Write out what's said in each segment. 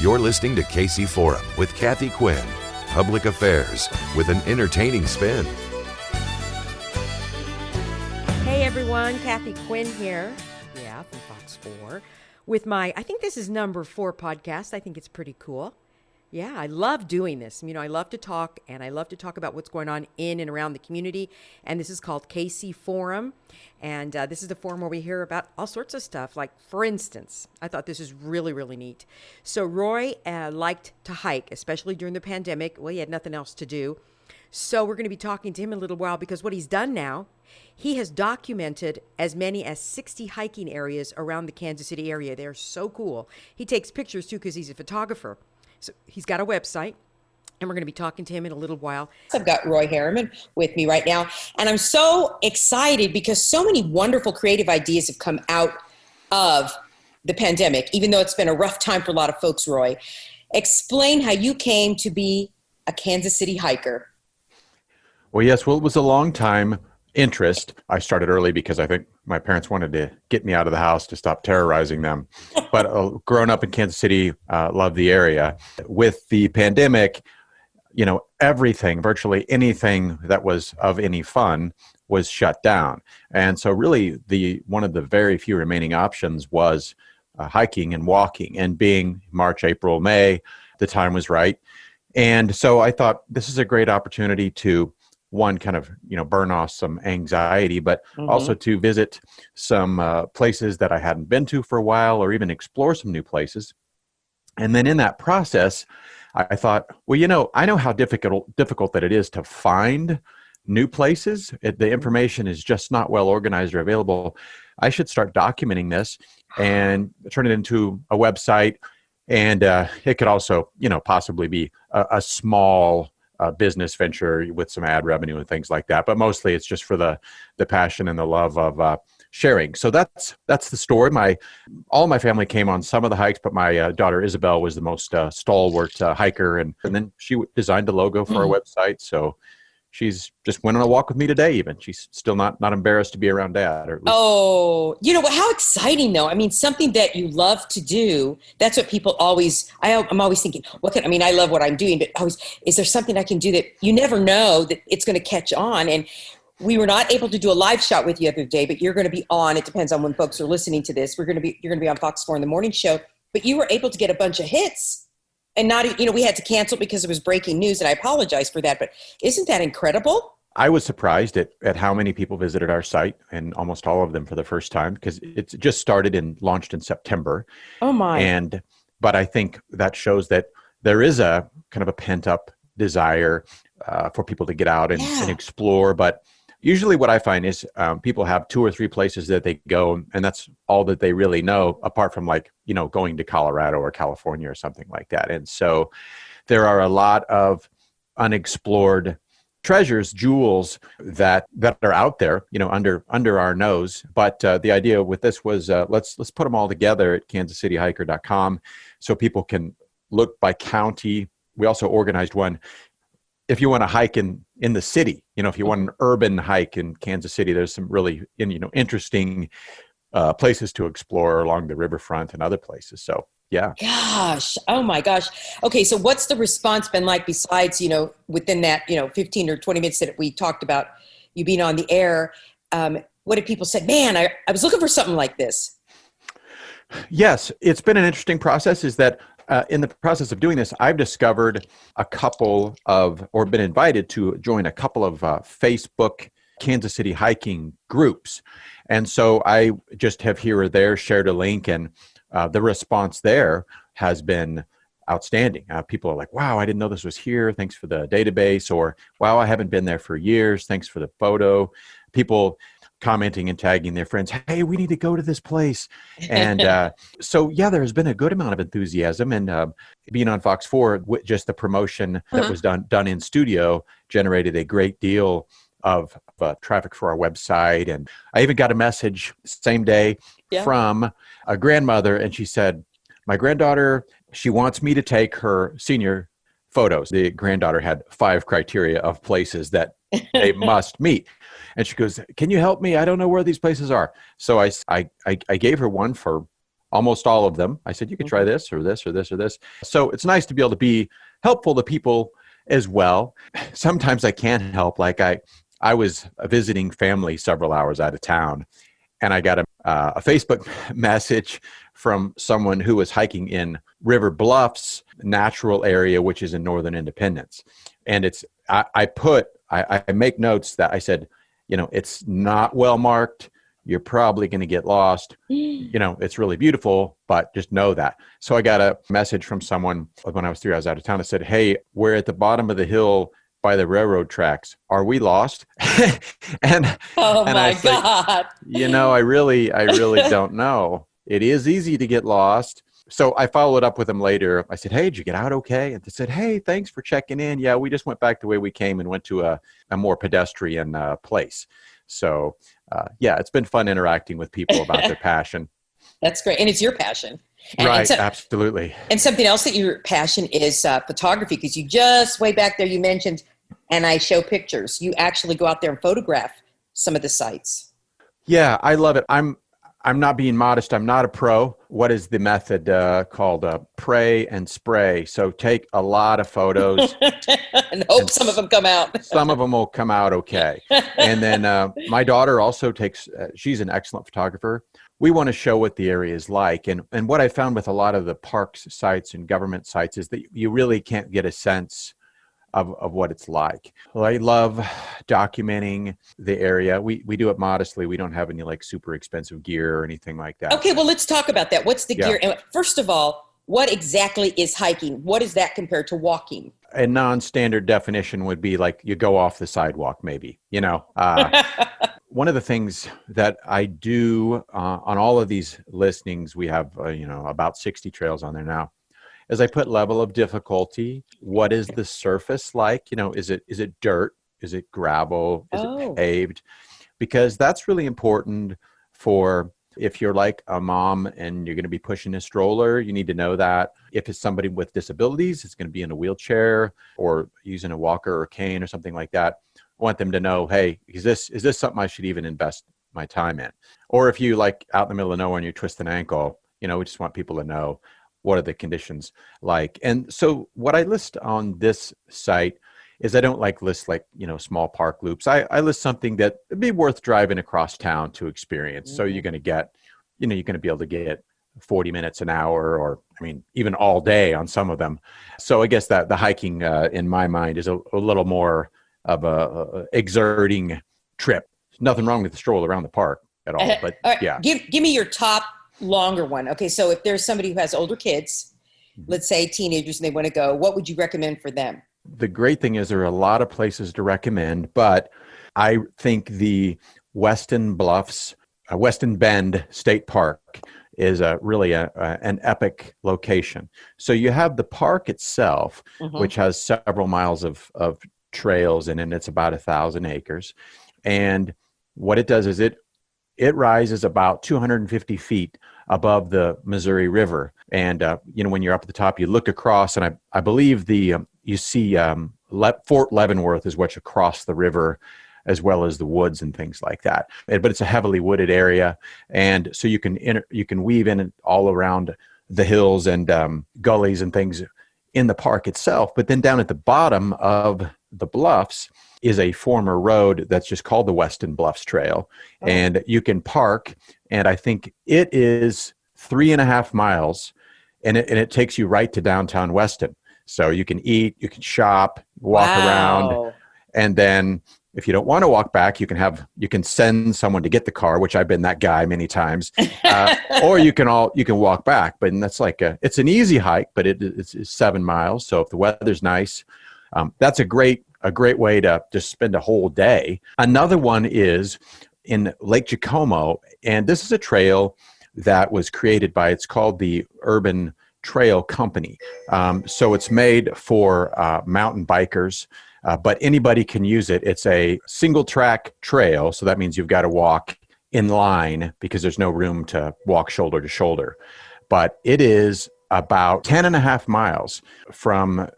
You're listening to KC Forum with Kathy Quinn, public affairs with an entertaining spin. Hey everyone, Kathy Quinn here, from FOX4, with my, I think this is number 4 podcast. I think it's pretty cool. Yeah, I love doing this. I love to talk, and I love to talk about what's going on in and around the community. And this is called KC Forum. And this is the forum where we hear about all sorts of stuff. Like, for instance, I thought this is really, really neat. So Roy liked to hike, especially during the pandemic. Well, he had nothing else to do. So we're going to be talking to him in a little while because what he's done now, he has documented as many as 60 hiking areas around the Kansas City area. They're so cool. He takes pictures, too, because he's a photographer. So he's got a website, and we're going to be talking to him in a little while. I've got Roy Harriman with me right now, and I'm so excited because so many wonderful creative ideas have come out of the pandemic, even though it's been a rough time for a lot of folks. Roy, explain how you came to be a Kansas City hiker. Well, yes. Well, it was a long time interest. I started early because I think my parents wanted to get me out of the house to stop terrorizing them. But growing up in Kansas City, loved the area. With the pandemic, everything, virtually anything that was of any fun was shut down. And so really one of the very few remaining options was hiking and walking. And being March, April, May, the time was right. And so I thought this is a great opportunity to one, kind of, burn off some anxiety, but also to visit some places that I hadn't been to for a while, or even explore some new places. And then in that process, I thought, well, I know how difficult that it is to find new places. The information is just not well organized or available. I should start documenting this and turn it into a website. And it could also, possibly be a small business venture with some ad revenue and things like that. But mostly it's just for the passion and the love of sharing. So that's the story. All my family came on some of the hikes, but my daughter Isabel was the most stalwart hiker. And then she designed a logo for our website. So she's just went on a walk with me today even. She's still not embarrassed to be around Dad. Or at least. Oh, how exciting though. Something that you love to do. That's what people I'm always thinking, I love what I'm doing, but always, is there something I can do that you never know that it's going to catch on? And we were not able to do a live shot with you the other day, but you're going to be on, it depends on when folks are listening to this. You're going to be on FOX4 in the morning show, but you were able to get a bunch of hits. And we had to cancel because it was breaking news, and I apologize for that. But isn't that incredible? I was surprised at how many people visited our site, and almost all of them for the first time, because it's just started and launched in September. Oh my! But I think that shows that there is a kind of a pent up desire for people to get out and explore. But usually, what I find is people have 2 or 3 places that they go, and that's all that they really know, apart from going to Colorado or California or something like that. And so there are a lot of unexplored treasures, jewels that are out there, under our nose. But the idea with this was let's put them all together at kansascityhiker.com so people can look by county. We also organized one. If you want to hike in the city, if you want an urban hike in Kansas City, there's some really, interesting places to explore along the riverfront and other places. So, yeah. Gosh. Oh my gosh. Okay. So what's the response been like besides, within that, 15 or 20 minutes that we talked about you being on the air? What did people say? Man, I was looking for something like this. Yes. It's been an interesting process, is that in the process of doing this, I've discovered been invited to join a couple of Facebook Kansas City hiking groups. And so I just have here or there shared a link, and the response there has been outstanding. People are like, wow, I didn't know this was here. Thanks for the database. Or, wow, I haven't been there for years. Thanks for the photo. People commenting and tagging their friends, hey, we need to go to this place. And so, there's been a good amount of enthusiasm. And being on FOX4, just the promotion that was done in studio generated a great deal of traffic for our website. And I even got a message same day from a grandmother, and she said, my granddaughter, she wants me to take her senior photos. The granddaughter had 5 criteria of places that they must meet. And she goes, can you help me? I don't know where these places are. So I gave her one for almost all of them. I said, you could try this or this or this or this. So it's nice to be able to be helpful to people as well. Sometimes I can't help. Like I was visiting family several hours out of town, and I got a Facebook message from someone who was hiking in River Bluffs natural area, which is in Northern Independence. And I make notes that I said, it's not well marked. You're probably going to get lost. It's really beautiful, but just know that. So I got a message from someone when I was 3 hours out of town that said, hey, we're at the bottom of the hill by the railroad tracks. Are we lost? and my God. I really don't know. It is easy to get lost. So I followed up with them later. I said, hey, did you get out okay? And they said, hey, thanks for checking in. Yeah, we just went back the way we came and went to a more pedestrian place. So it's been fun interacting with people about their passion. That's great. And it's your passion. Right, absolutely. And something else that your passion is photography, because you just way back there, you mentioned, and I show pictures. You actually go out there and photograph some of the sites. Yeah, I love it. I'm not being modest. I'm not a pro. What is the method called? Pray and spray. So take a lot of photos. and hope some of them come out. Some of them will come out okay. And then my daughter also she's an excellent photographer. We want to show what the area is like. And what I found with a lot of the parks sites and government sites is that you really can't get a sense of what it's like. Well, I love documenting the area. We do it modestly. We don't have any like super expensive gear or anything like that. Okay, well, let's talk about that. What's the gear? And first of all, what exactly is hiking? What is that compared to walking? A non-standard definition would be like you go off the sidewalk, maybe, One of the things that I do on all of these listings, we have, about 60 trails on there now, is I put level of difficulty. What is the surface like? Is it dirt? Is it gravel? Is it paved? Because that's really important for if you're like a mom and you're going to be pushing a stroller, you need to know that. If it's somebody with disabilities, it's going to be in a wheelchair or using a walker or cane or something like that. I want them to know, hey, is this something I should even invest my time in? Or if you like out in the middle of nowhere and you twist an ankle, we just want people to know what are the conditions like. And so what I list on this site is I don't list small park loops. I list something that would be worth driving across town to experience. Mm-hmm. So you're going to get, you're going to be able to get 40 minutes an hour, or even all day on some of them. So I guess that the hiking in my mind is a little more of a exerting trip. There's nothing wrong with the stroll around the park at all, but yeah. Give me your top longer one. Okay, so if there's somebody who has older kids, let's say teenagers, and they want to go, what would you recommend for them? The great thing is there are a lot of places to recommend, but I think the Weston Bend State Park is really an epic location. So you have the park itself, which has several miles of trails in it, and it's about 1,000 acres. And what it does is it rises about 250 feet above the Missouri River. And, when you're up at the top, you look across, and I believe you see Fort Leavenworth is what's across the river, as well as the woods and things like that. But it's a heavily wooded area. And so you can weave in all around the hills and gullies and things in the park itself. But then down at the bottom of the bluffs is a former road that's just called the Weston Bluffs Trail. Oh. And you can park, and I think it is 3.5 miles, and it takes you right to downtown Weston. So you can eat, you can shop, walk around, and then if you don't want to walk back, you can send someone to get the car, which I've been that guy many times, or you can walk back. But that's it's an easy hike, but it's 7 miles. So if the weather's nice, that's a great way to just spend a whole day. Another one is in Lake Jacomo, and this is a trail that was created it's called the Urban Trail Company. So it's made for mountain bikers, but anybody can use it. It's a single track trail. So that means you've got to walk in line because there's no room to walk shoulder to shoulder. But it is about 10.5 miles from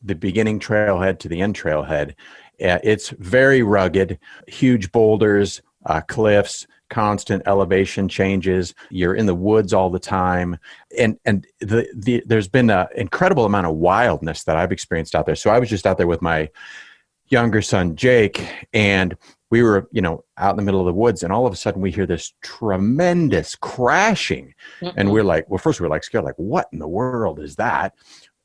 the beginning trailhead to the end trailhead. It's very rugged, huge boulders, cliffs, constant elevation changes. You're in the woods all the time. And there's been an incredible amount of wildness that I've experienced out there. So I was just out there with my younger son, Jake, and we were, out in the middle of the woods, and all of a sudden we hear this tremendous crashing. And we're like, well, first we were like scared, like, what in the world is that?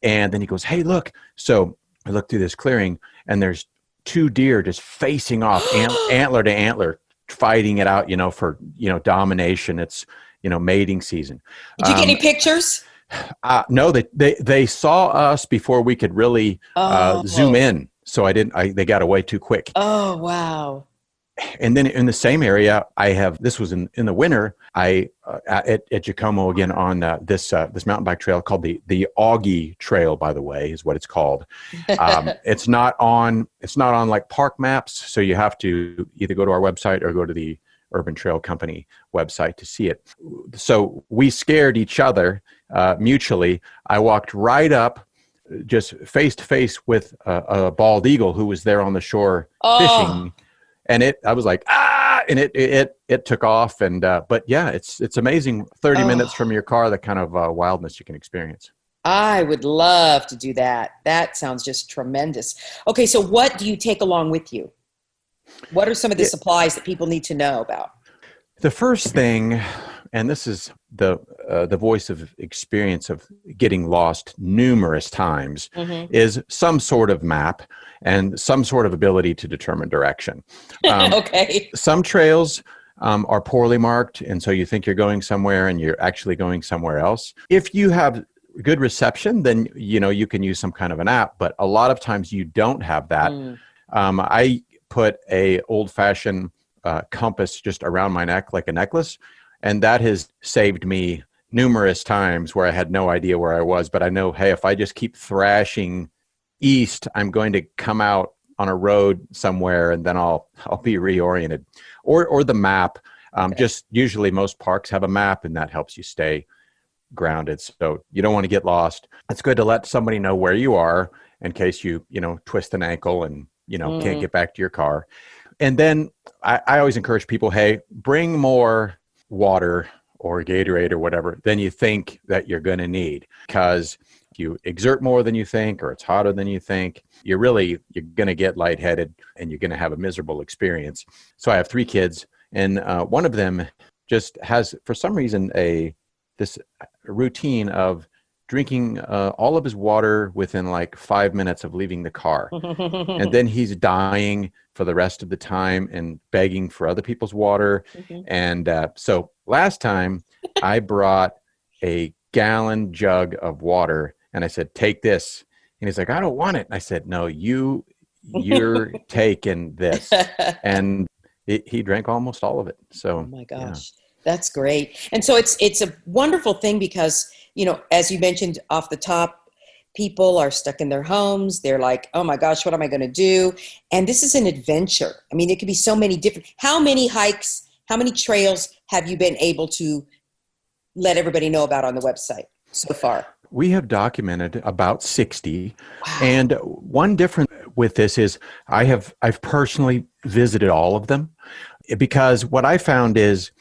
And then he goes, hey, look. So I look through this clearing, and there's 2 deer just facing off, antler to antler, fighting it out, for, domination. It's, mating season. Did you get any pictures? No, they saw us before we could really zoom in. So they got away too quick. Oh, wow. And then in the same area, this was in the winter, at Jacomo again on this mountain bike trail called the Augie Trail, by the way, is what it's called. It's not on like park maps. So you have to either go to our website or go to the Urban Trail Company website to see it. So we scared each other mutually. I walked right up, just face to face with a bald eagle who was there on the shore fishing. And I was like, and it took off. And, but yeah, it's amazing. 30 minutes from your car, the kind of wildness you can experience. I would love to do that. That sounds just tremendous. Okay. So what do you take along with you? What are some of the supplies that people need to know about? The first thing, and this is the voice of experience of getting lost numerous times, is some sort of map and some sort of ability to determine direction. Okay. Some trails are poorly marked, and so you think you're going somewhere and you're actually going somewhere else. If you have good reception, then you can use some kind of an app, but a lot of times you don't have that. I put a old-fashioned compass just around my neck like a necklace, and that has saved me numerous times where I had no idea where I was. But I know, hey, if I just keep thrashing east, I'm going to come out on a road somewhere, and then I'll be reoriented. Or the map. Just usually most parks have a map, and that helps you stay grounded. So you don't want to get lost. It's good to let somebody know where you are in case you twist an ankle and can't get back to your car. And then I always encourage people, hey, bring more water or Gatorade or whatever than you think that you're going to need. Because if you exert more than you think, or it's hotter than you think, you're going to get lightheaded and you're going to have a miserable experience. So I have 3 kids, and one of them just has, for some reason, this routine of drinking all of his water within like 5 minutes of leaving the car. And then he's dying for the rest of the time and begging for other people's water. And so last time I brought a gallon jug of water, and I said, take this. And he's like, I don't want it. And I said, no, you're taking this. And he drank almost all of it. So, oh my gosh. Yeah. That's great. And so it's a wonderful thing because, as you mentioned off the top, people are stuck in their homes. They're like, oh my gosh, what am I going to do? And this is an adventure. I mean, it could be so many different, how many hikes, how many trails have you been able to let everybody know about on the website so far? We have documented about 60. Wow. And one difference with this is I've personally visited all of them, because what I found is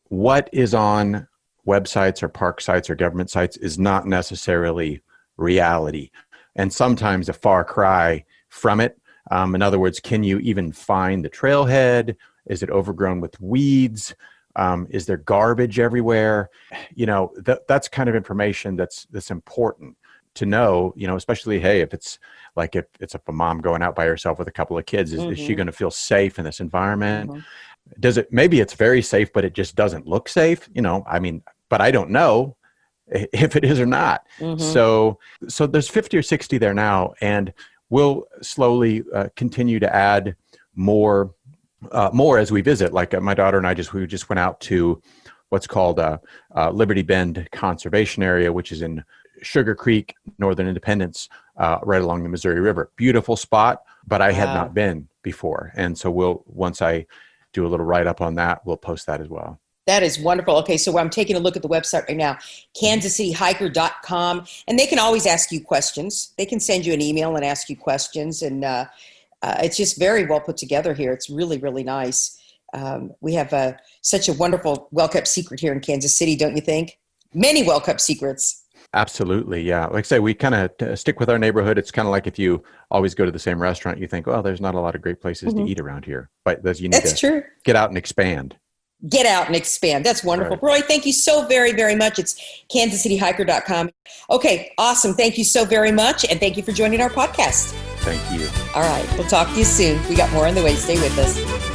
what is on websites or park sites or government sites is not necessarily reality, and sometimes a far cry from it. In other words, can you even find the trailhead? Is it overgrown with weeds? Is there garbage everywhere? That's kind of information that's important to know, especially, hey, if it's a mom going out by herself with a couple of kids, is she going to feel safe in this environment? Maybe it's very safe, but it just doesn't look safe, but I don't know if it is or not. So there's 50 or 60 there now, and we'll slowly continue to add more as we visit. Like my daughter and we just went out to what's called Liberty Bend Conservation Area, which is in Sugar Creek, Northern Independence, right along the Missouri River. Beautiful spot, but I had not been before. And so once I do a little write-up on that, we'll post that as well. That is wonderful. Okay, so I'm taking a look at the website right now, kansascityhiker.com, and they can always ask you questions. They can send you an email and ask you questions, and it's just very well put together here. It's really, really nice. We have such a wonderful well-kept secret here in Kansas City, don't you think? Many well-kept secrets. Absolutely. Yeah. Like I say, we kind of stick with our neighborhood. It's kind of like if you always go to the same restaurant, you think, oh, there's not a lot of great places to eat around here. But you need That's to true. get out and expand. Get out and expand. That's wonderful. Right. Roy, thank you so very, very much. It's kansascityhiker.com. Okay, awesome. Thank you so very much. And thank you for joining our podcast. Thank you. All right, we'll talk to you soon. We got more on the way. Stay with us.